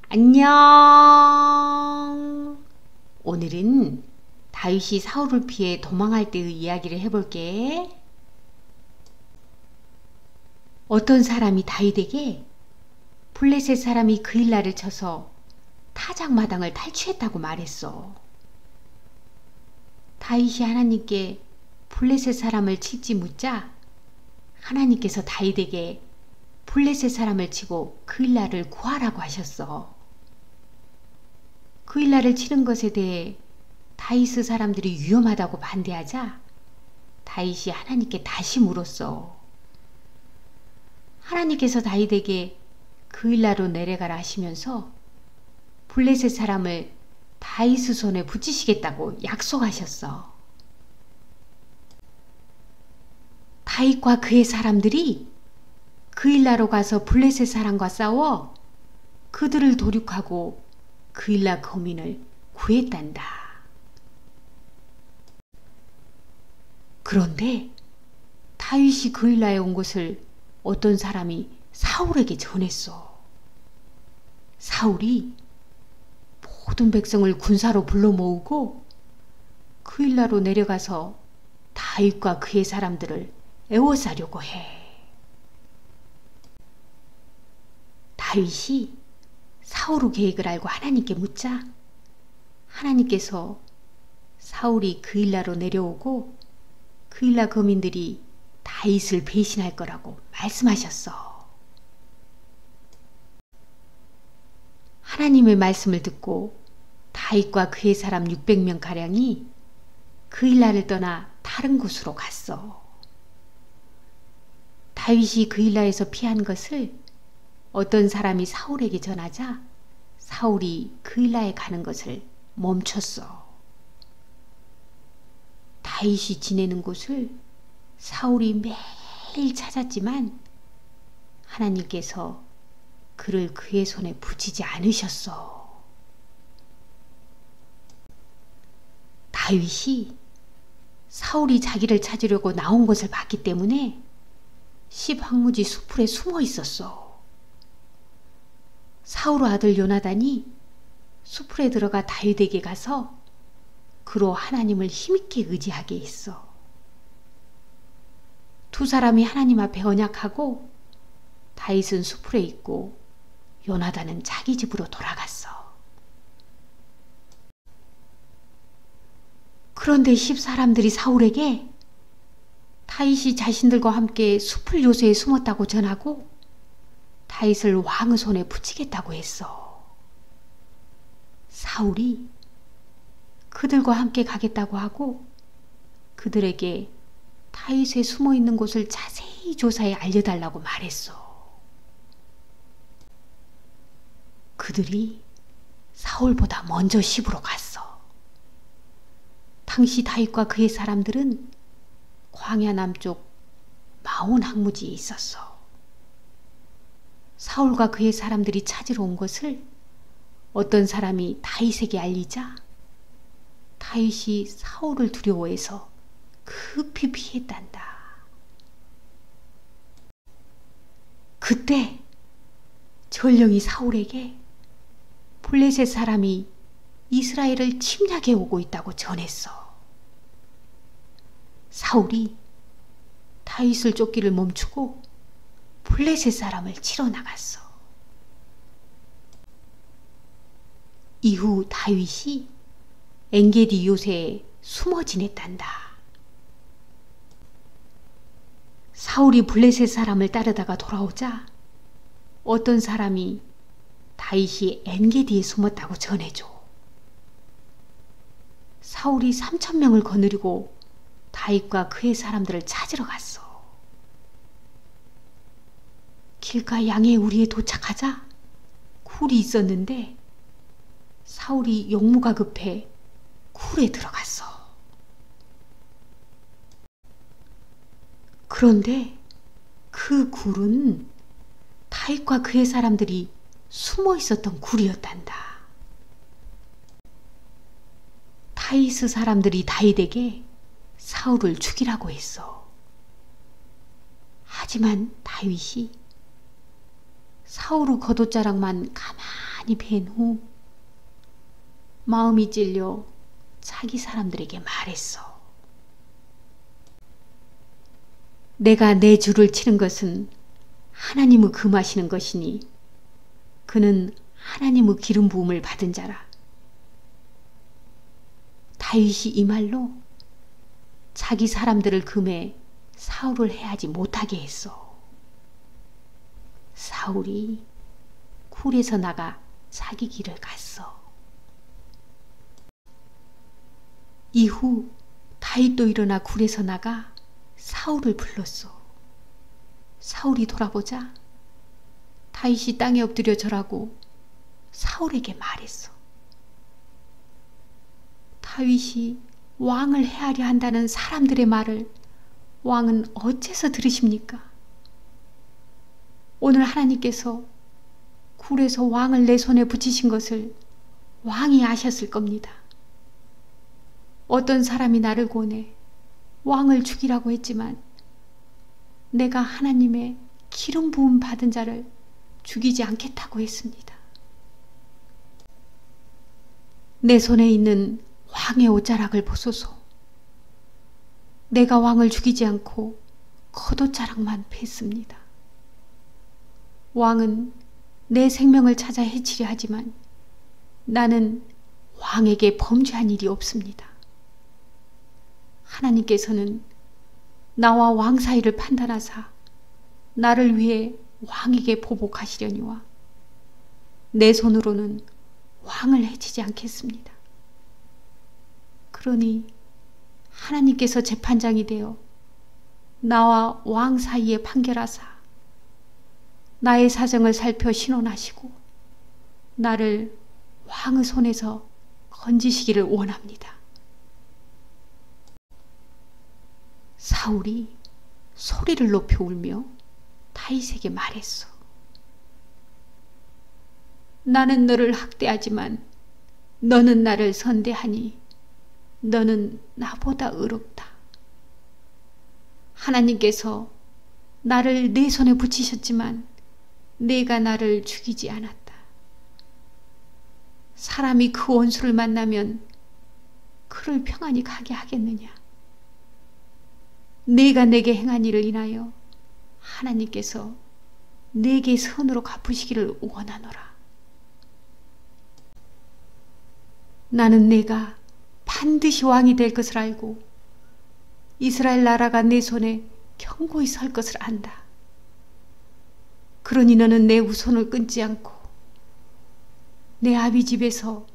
안녕. 오늘은 다윗이 사울을 피해 도망할 때의 이야기를 해볼게. 어떤 사람이 다윗에게 블레셋 사람이 그일라를 쳐서 타작마당을 탈취했다고 말했어. 다윗이 하나님께 블레셋 사람을 칠지 묻자 하나님께서 다윗에게 블레셋 사람을 치고 그일라를 구하라고 하셨어. 그일라를 치는 것에 대해 다윗의 사람들이 위험하다고 반대하자 다윗이 하나님께 다시 물었어. 하나님께서 다윗에게 그일라로 내려가라 하시면서 블레셋 사람을 다윗의 손에 붙이시겠다고 약속하셨어. 다윗과 그의 사람들이 그일라로 가서 블레셋 사람과 싸워 그들을 도륙하고 그일라 거민을 구했단다. 그런데 다윗이 그일라에 온 것을 어떤 사람이 사울에게 전했어. 사울이 모든 백성을 군사로 불러 모으고 그일라로 내려가서 다윗과 그의 사람들을 애워싸려고 해. 다윗이 사울의 계획을 알고 하나님께 묻자 하나님께서 사울이 그일라로 내려오고 그일라 거민들이 다윗을 배신할 거라고 말씀하셨어. 하나님의 말씀을 듣고 다윗과 그의 사람 600명 가량이 그일라를 떠나 다른 곳으로 갔어. 다윗이 그일라에서 피한 것을 어떤 사람이 사울에게 전하자 사울이 그일라에 가는 것을 멈췄어. 다윗이 지내는 곳을 사울이 매일 찾았지만 하나님께서 그를 그의 손에 붙이지 않으셨어. 다윗이 사울이 자기를 찾으려고 나온 것을 봤기 때문에 십황무지 수풀에 숨어 있었어. 사울의 아들 요나단이 수풀에 들어가 다윗에게 가서 그로 하나님을 힘있게 의지하게 했어. 두 사람이 하나님 앞에 언약하고 다윗은 수풀에 있고 요나단은 자기 집으로 돌아갔어. 그런데 사람들이 사울에게 다윗이 자신들과 함께 수풀 요새에 숨었다고 전하고 다윗을 왕의 손에 붙이겠다고 했어. 사울이 그들과 함께 가겠다고 하고 그들에게 다윗의 숨어 있는 곳을 자세히 조사해 알려달라고 말했어. 그들이 사울보다 먼저 시부로 갔어. 당시 다윗과 그의 사람들은 광야 남쪽 마온 항무지에 있었어. 사울과 그의 사람들이 찾으러 온 것을 어떤 사람이 다윗에게 알리자 다윗이 사울을 두려워해서 급히 피했단다. 그때 전령이 사울에게 블레셋 사람이 이스라엘을 침략해 오고 있다고 전했어. 사울이 다윗을 쫓기를 멈추고 블레셋 사람을 치러 나갔어. 이후 다윗이 엔게디 요새에 숨어 지냈단다. 사울이 블레셋 사람을 따르다가 돌아오자 어떤 사람이 다윗이 엔게디에 숨었다고 전해줘. 사울이 3,000명을 거느리고 다윗과 그의 사람들을 찾으러 갔어. 길가 양의 우리에 도착하자 굴이 있었는데 사울이 용무가 급해 굴에 들어갔어. 그런데 그 굴은 다윗과 그의 사람들이 숨어 있었던 굴이었단다. 다윗의 사람들이 다윗에게 사울을 죽이라고 했어. 하지만 다윗이 사울의 겉옷자락만 가만히 많이 뵌 후 마음이 찔려 자기 사람들에게 말했어. 내가 내 줄을 치는 것은 하나님의 금하시는 것이니 그는 하나님의 기름 부음을 받은 자라. 다윗이 이 말로 자기 사람들을 금해 사울을 해하지 못하게 했어. 사울이 굴에서 나가 자기 길을 갔어. 이후 다윗도 일어나 굴에서 나가 사울을 불렀어. 사울이 돌아보자 다윗이 땅에 엎드려 절하고 사울에게 말했어. 다윗이 왕을 해하려 한다는 사람들의 말을 왕은 어째서 들으십니까? 오늘 하나님께서 굴에서 왕을 내 손에 붙이신 것을 왕이 아셨을 겁니다. 어떤 사람이 나를 권해 왕을 죽이라고 했지만 내가 하나님의 기름 부음 받은 자를 죽이지 않겠다고 했습니다. 내 손에 있는 왕의 옷자락을 보소서. 내가 왕을 죽이지 않고 겉옷자락만 뺐습니다. 왕은 내 생명을 찾아 해치려 하지만 나는 왕에게 범죄한 일이 없습니다. 하나님께서는 나와 왕 사이를 판단하사 나를 위해 왕에게 보복하시려니와 내 손으로는 왕을 해치지 않겠습니다. 그러니 하나님께서 재판장이 되어 나와 왕 사이에 판결하사 나의 사정을 살펴 신원하시고 나를 왕의 손에서 건지시기를 원합니다. 사울이 소리를 높여 울며 다윗에게 말했어. 나는 너를 학대하지만 너는 나를 선대하니 너는 나보다 의롭다. 하나님께서 나를 내 손에 붙이셨지만 내가 나를 죽이지 않았다. 사람이 그 원수를 만나면 그를 평안히 가게 하겠느냐. 내가 내게 행한 일을 인하여 하나님께서 내게 선으로 갚으시기를 원하노라. 나는 내가 반드시 왕이 될 것을 알고 이스라엘 나라가 내 손에 견고히 설 것을 안다. 그러니 너는 내 후손을 끊지 않고 내 아비 집에서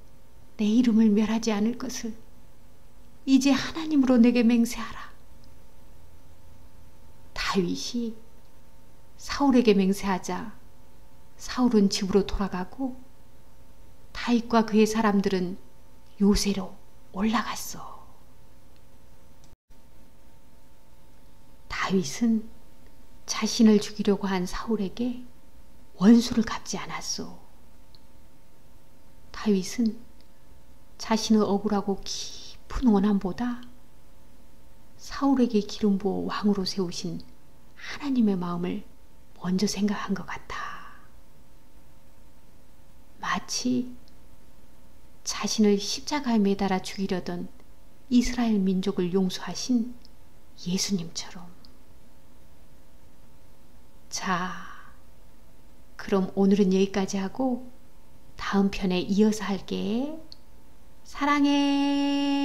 내 이름을 멸하지 않을 것을 이제 하나님으로 내게 맹세하라. 다윗이 사울에게 맹세하자 사울은 집으로 돌아가고 다윗과 그의 사람들은 요새로 올라갔어. 다윗은 자신을 죽이려고 한 사울에게 원수를 갚지 않았어. 다윗은 자신의 억울하고 깊은 원함보다 사울에게 기름 부어 왕으로 세우신 하나님의 마음을 먼저 생각한 것 같아. 마치 자신을 십자가에 매달아 죽이려던 이스라엘 민족을 용서하신 예수님처럼. 자, 그럼 오늘은 여기까지 하고 다음 편에 이어서 할게. 사랑해.